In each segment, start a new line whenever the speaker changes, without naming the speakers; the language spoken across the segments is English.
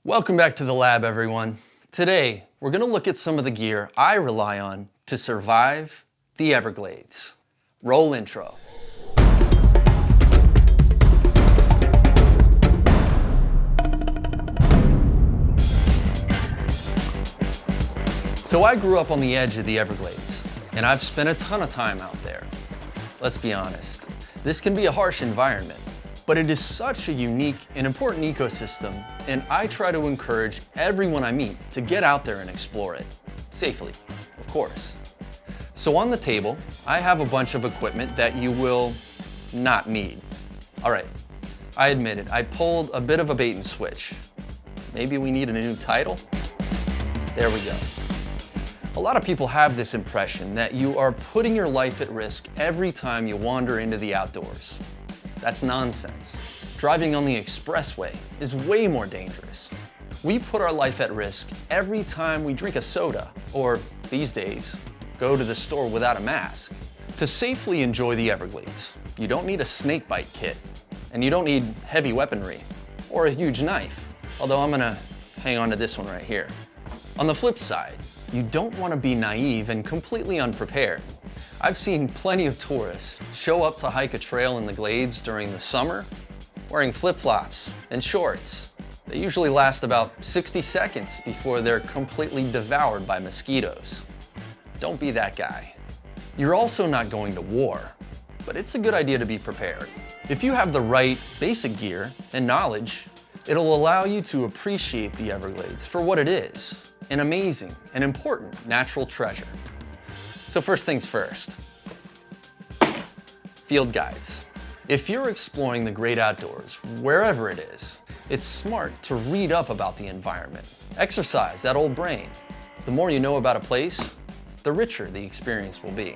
Welcome back to the lab, everyone. Today, we're going to look at some of the gear I rely on to survive the Everglades. Roll intro. So I grew up on the edge of the Everglades, and I've spent a ton of time out there. Let's be honest, this can be a harsh environment, but it is such a unique and important ecosystem, and I try to encourage everyone I meet to get out there and explore it. Safely, of course. So on the table, I have a bunch of equipment that you will not need. All right, I admit it, I pulled a bit of a bait and switch. Maybe we need a new title? There we go. A lot of people have this impression that you are putting your life at risk every time you wander into the outdoors. That's nonsense. Driving on the expressway is way more dangerous. We put our life at risk every time we drink a soda, or these days, go to the store without a mask. To safely enjoy the Everglades, you don't need a snake bite kit, and you don't need heavy weaponry, or a huge knife, although I'm gonna hang on to this one right here. On the flip side, you don't want to be naive and completely unprepared. I've seen plenty of tourists show up to hike a trail in the Glades during the summer wearing flip-flops and shorts. They usually last about 60 seconds before they're completely devoured by mosquitoes. Don't be that guy. You're also not going to war, but it's a good idea to be prepared. If you have the right basic gear and knowledge, it'll allow you to appreciate the Everglades for what it is. An amazing and important natural treasure. So first things first, field guides. If you're exploring the great outdoors, wherever it is, it's smart to read up about the environment. Exercise that old brain. The more you know about a place, the richer the experience will be.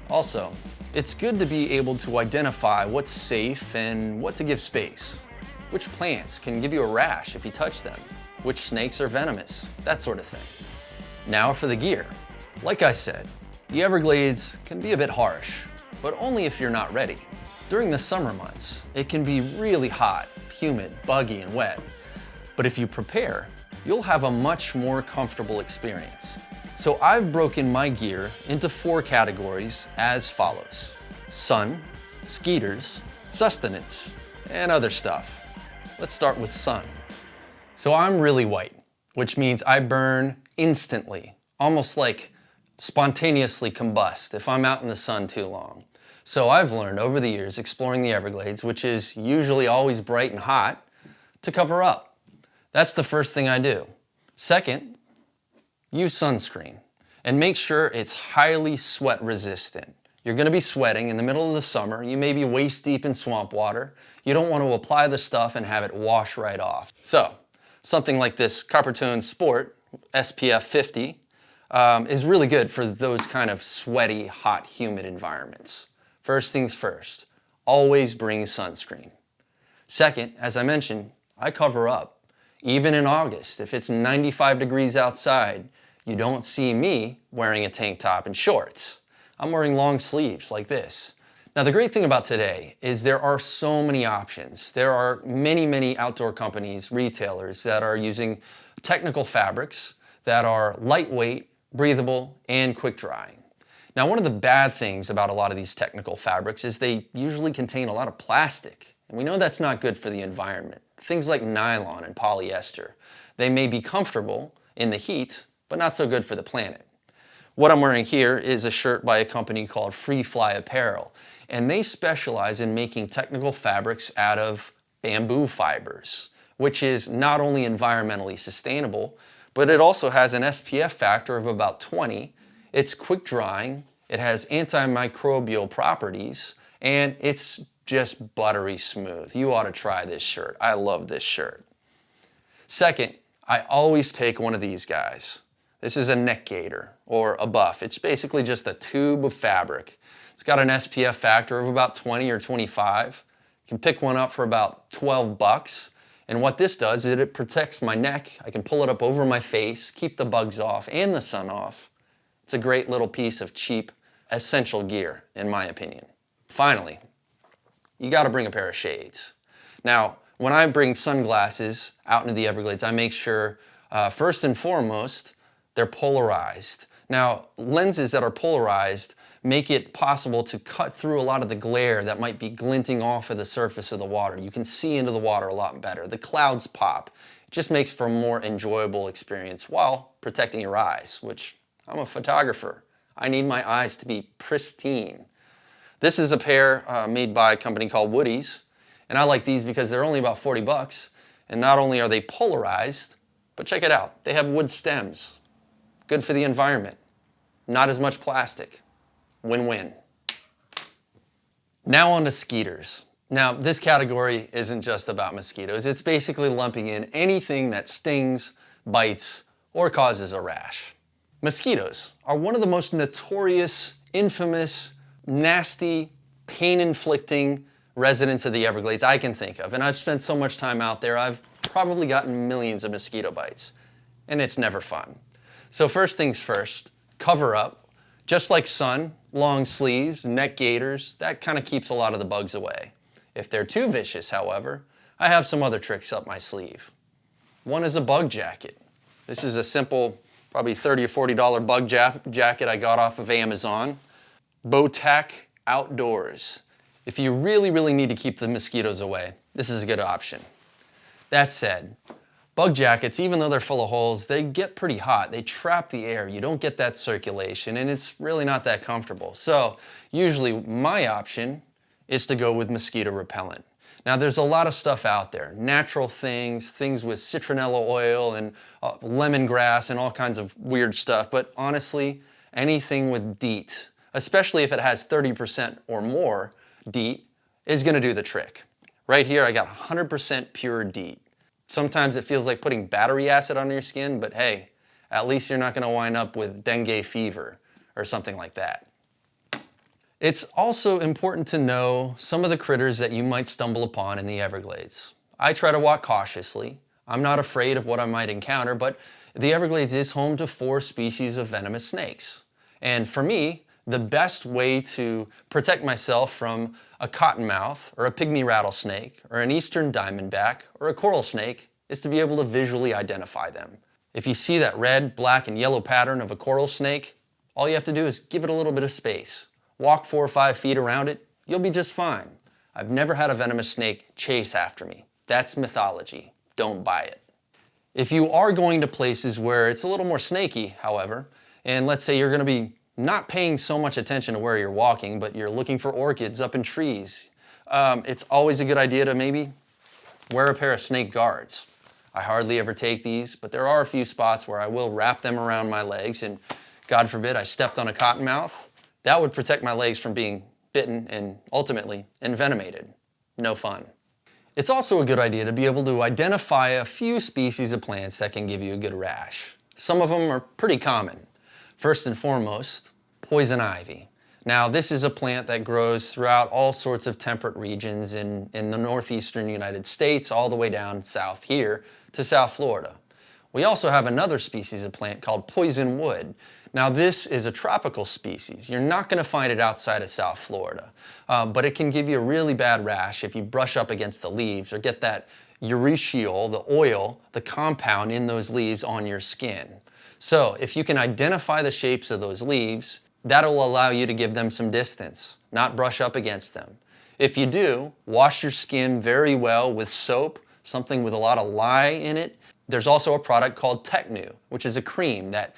Also, it's good to be able to identify what's safe and what to give space. Which plants can give you a rash if you touch them? Which snakes are venomous, that sort of thing. Now for the gear. Like I said, the Everglades can be a bit harsh, but only if you're not ready. During the summer months, it can be really hot, humid, buggy, and wet. But if you prepare, you'll have a much more comfortable experience. So I've broken my gear into 4 categories as follows: sun, skeeters, sustenance, and other stuff. Let's start with sun. So I'm really white, which means I burn instantly, almost like spontaneously combust if I'm out in the sun too long. So I've learned over the years exploring the Everglades, which is usually always bright and hot, to cover up. That's the first thing I do. Second, use sunscreen and make sure it's highly sweat resistant. You're gonna be sweating in the middle of the summer. You may be waist deep in swamp water. You don't want to apply the stuff and have it wash right off. So, something like this Coppertone Sport SPF 50 is really good for those kind of sweaty, hot, humid environments. First things first, always bring sunscreen. Second, as I mentioned, I cover up. Even in August, if it's 95 degrees outside, you don't see me wearing a tank top and shorts. I'm wearing long sleeves like this. Now, the great thing about today is there are so many options. There are many outdoor companies, retailers that are using technical fabrics that are lightweight, breathable, and quick drying. Now, one of the bad things about a lot of these technical fabrics is they usually contain a lot of plastic. And we know that's not good for the environment. Things like nylon and polyester. They may be comfortable in the heat, but not so good for the planet. What I'm wearing here is a shirt by a company called Free Fly Apparel. And they specialize in making technical fabrics out of bamboo fibers, which is not only environmentally sustainable, but it also has an SPF factor of about 20. It's quick drying, it has antimicrobial properties, and it's just buttery smooth. You ought to try this shirt. I love this shirt. Second, I always take one of these guys. This is a neck gaiter or a buff. It's basically just a tube of fabric. It's got an SPF factor of about 20 or 25. You can pick one up for about 12 bucks. And what this does is it protects my neck. I can pull it up over my face, keep the bugs off and the sun off. It's a great little piece of cheap, essential gear, in my opinion. Finally, you gotta bring a pair of shades. Now, When I bring sunglasses out into the Everglades, I make sure, first and foremost, they're polarized. Now, lenses that are polarized make it possible to cut through a lot of the glare that might be glinting off of the surface of the water. You can see into the water a lot better. The clouds pop. It just makes for a more enjoyable experience while protecting your eyes, which I'm a photographer. I need my eyes to be pristine. This is a pair made by a company called Woody's, and I like these because they're only about 40 bucks, and not only are they polarized, but check it out, they have wood stems. Good for the environment. Not as much plastic. Win-win. Now on to skeeters. Now, this category isn't just about mosquitoes. It's basically lumping in anything that stings, bites, or causes a rash. Mosquitoes are one of the most notorious, infamous, nasty, pain-inflicting residents of the Everglades I can think of. And I've spent so much time out there, I've probably gotten millions of mosquito bites. And it's never fun. So first things first, cover up. Just like sun, long sleeves, neck gaiters, that kind of keeps a lot of the bugs away. If they're too vicious, however, I have some other tricks up my sleeve. One is a bug jacket. This is a simple, probably $30 or $40 bug jacket I got off of Amazon. Bowtack Outdoors. If you really, really need to keep the mosquitoes away, this is a good option. That said, bug jackets, even though they're full of holes, they get pretty hot. They trap the air. You don't get that circulation, and it's really not that comfortable. So usually my option is to go with mosquito repellent. Now there's a lot of stuff out there, natural things with citronella oil and lemongrass and all kinds of weird stuff, but honestly, anything with DEET, especially if it has 30% or more DEET, is gonna do the trick. Right here I got 100% pure DEET. Sometimes it feels like putting battery acid on your skin, but hey, at least you're not gonna wind up with dengue fever or something like that. It's also important to know some of the critters that you might stumble upon in the Everglades. I try to walk cautiously. I'm not afraid of what I might encounter, but the Everglades is home to 4 species of venomous snakes. And for me, the best way to protect myself from a cottonmouth or a pygmy rattlesnake or an eastern diamondback or a coral snake is to be able to visually identify them. If you see that red, black, and yellow pattern of a coral snake, all you have to do is give it a little bit of space. Walk 4 or 5 feet around it, you'll be just fine. I've never had a venomous snake chase after me. That's mythology. Don't buy it. If you are going to places where it's a little more snaky, however, and let's say you're going to be not paying so much attention to where you're walking, but you're looking for orchids up in trees, it's always a good idea to maybe wear a pair of snake guards. I hardly ever take these, but there are a few spots where I will wrap them around my legs, and God forbid I stepped on a cottonmouth. That would protect my legs from being bitten and ultimately envenomated. No fun. It's also a good idea to be able to identify a few species of plants that can give you a good rash. Some of them are pretty common. First and foremost, poison ivy. Now, this is a plant that grows throughout all sorts of temperate regions in the northeastern United States, all the way down south here to South Florida. We also have another species of plant called poison wood. Now, this is a tropical species. You're not going to find it outside of South Florida, but it can give you a really bad rash if you brush up against the leaves or get that uretiol, the oil, the compound in those leaves on your skin. So if you can identify the shapes of those leaves, that'll allow you to give them some distance, not brush up against them. If you do, wash your skin very well with soap, something with a lot of lye in it. There's also a product called Technu, which is a cream that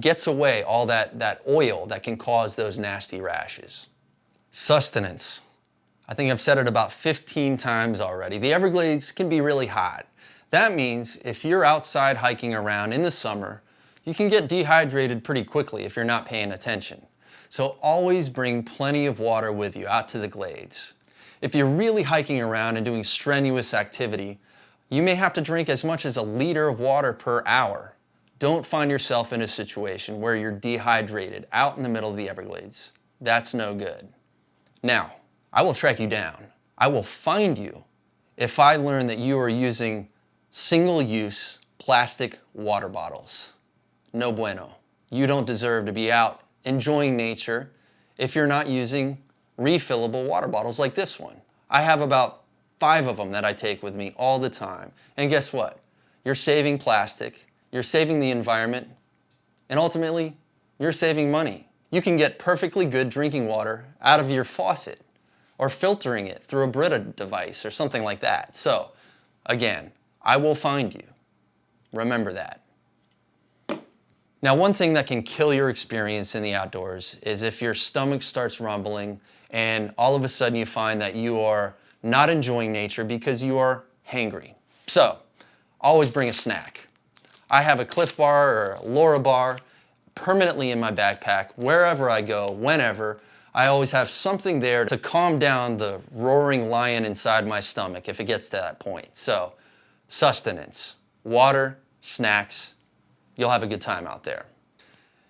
gets away all that oil that can cause those nasty rashes. Sustenance. I think I've said it about 15 times already. The Everglades can be really hot. That means if you're outside hiking around in the summer, you can get dehydrated pretty quickly if you're not paying attention. So always bring plenty of water with you out to the glades. If you're really hiking around and doing strenuous activity, you may have to drink as much as 1 liter of water per hour. Don't find yourself in a situation where you're dehydrated out in the middle of the Everglades. That's no good. Now, I will track you down. I will find you if I learn that you are using single-use plastic water bottles. No bueno. You don't deserve to be out enjoying nature if you're not using refillable water bottles like this one. I have about 5 of them that I take with me all the time. And guess what? You're saving plastic, you're saving the environment, and ultimately, you're saving money. You can get perfectly good drinking water out of your faucet or filtering it through a Brita device or something like that. So, again, I will find you. Remember that. Now, one thing that can kill your experience in the outdoors is if your stomach starts rumbling and all of a sudden you find that you are not enjoying nature because you are hangry. So, always bring a snack. I have a Cliff Bar or a Laura Bar permanently in my backpack. Wherever I go, whenever, I always have something there to calm down the roaring lion inside my stomach if it gets to that point. So, sustenance, water, snacks, you'll have a good time out there.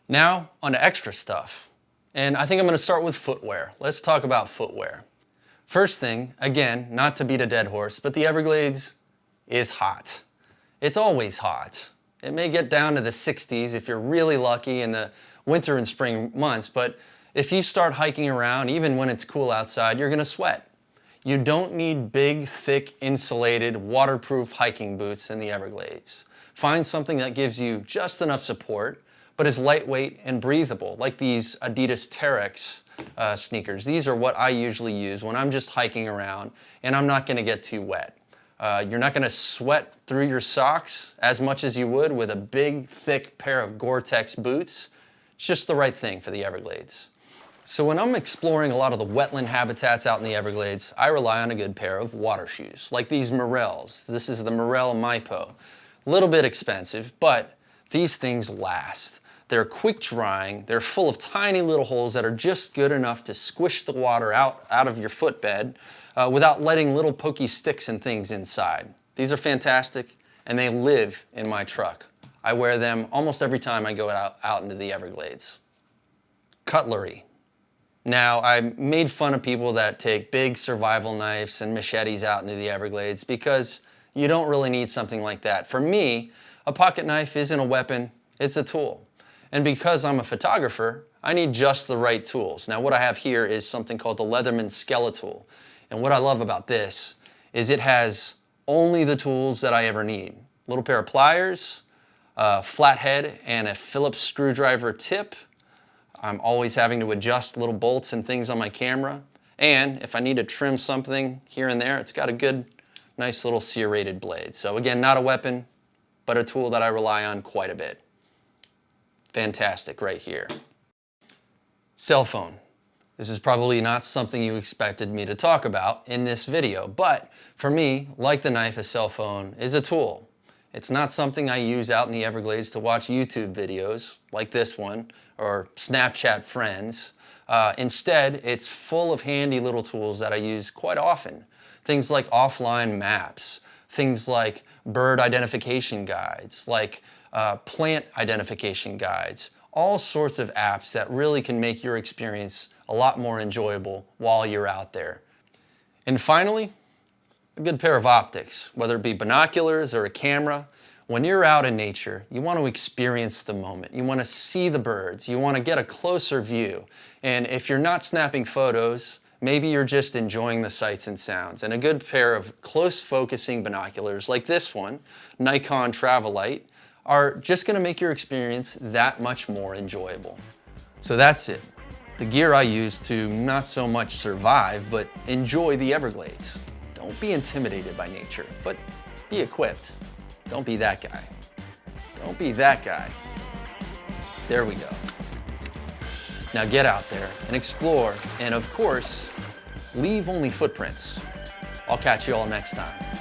Now, on to extra stuff. And I think I'm going to start with footwear. Let's talk about footwear. First thing, again, not to beat a dead horse, but the Everglades is hot. It's always hot. It may get down to the 60s if you're really lucky in the winter and spring months, but if you start hiking around, even when it's cool outside, you're going to sweat. You don't need big, thick, insulated, waterproof hiking boots in the Everglades. Find something that gives you just enough support, but is lightweight and breathable, like these Adidas Terex sneakers. These are what I usually use when I'm just hiking around and I'm not going to get too wet. You're not going to sweat through your socks as much as you would with a big, thick pair of Gore-Tex boots. It's just the right thing for the Everglades. So when I'm exploring a lot of the wetland habitats out in the Everglades, I rely on a good pair of water shoes, like these Morels. This is the Morel Mypo. A little bit expensive, but these things last. They're quick drying, they're full of tiny little holes that are just good enough to squish the water out of your footbed without letting little pokey sticks and things inside. These are fantastic, and they live in my truck. I wear them almost every time I go out into the Everglades. Cutlery. Now, I made fun of people that take big survival knives and machetes out into the Everglades because you don't really need something like that. For me, a pocket knife isn't a weapon, it's a tool. And because I'm a photographer, I need just the right tools. Now, what I have here is something called the Leatherman Skeletal. And what I love about this is it has only the tools that I ever need. A little pair of pliers, a flathead, and a Phillips screwdriver tip. I'm always having to adjust little bolts and things on my camera. And if I need to trim something here and there, it's got a good, nice little serrated blade. So again, not a weapon, but a tool that I rely on quite a bit. Fantastic right here. Cell phone. This is probably not something you expected me to talk about in this video, but for me, like the knife, a cell phone is a tool. It's not something I use out in the Everglades to watch YouTube videos like this one or Snapchat friends. Instead, it's full of handy little tools that I use quite often. Things like offline maps, things like bird identification guides, like plant identification guides, all sorts of apps that really can make your experience a lot more enjoyable while you're out there. And finally, a good pair of optics, whether it be binoculars or a camera. When you're out in nature, you want to experience the moment. You want to see the birds. You want to get a closer view. And if you're not snapping photos, maybe you're just enjoying the sights and sounds. And a good pair of close focusing binoculars like this one, Nikon Travelite, are just going to make your experience that much more enjoyable. So that's it. The gear I use to not so much survive, but enjoy the Everglades. Don't be intimidated by nature, but be equipped. Don't be that guy. Don't be that guy. There we go. Now get out there and explore, and of course, leave only footprints. I'll catch you all next time.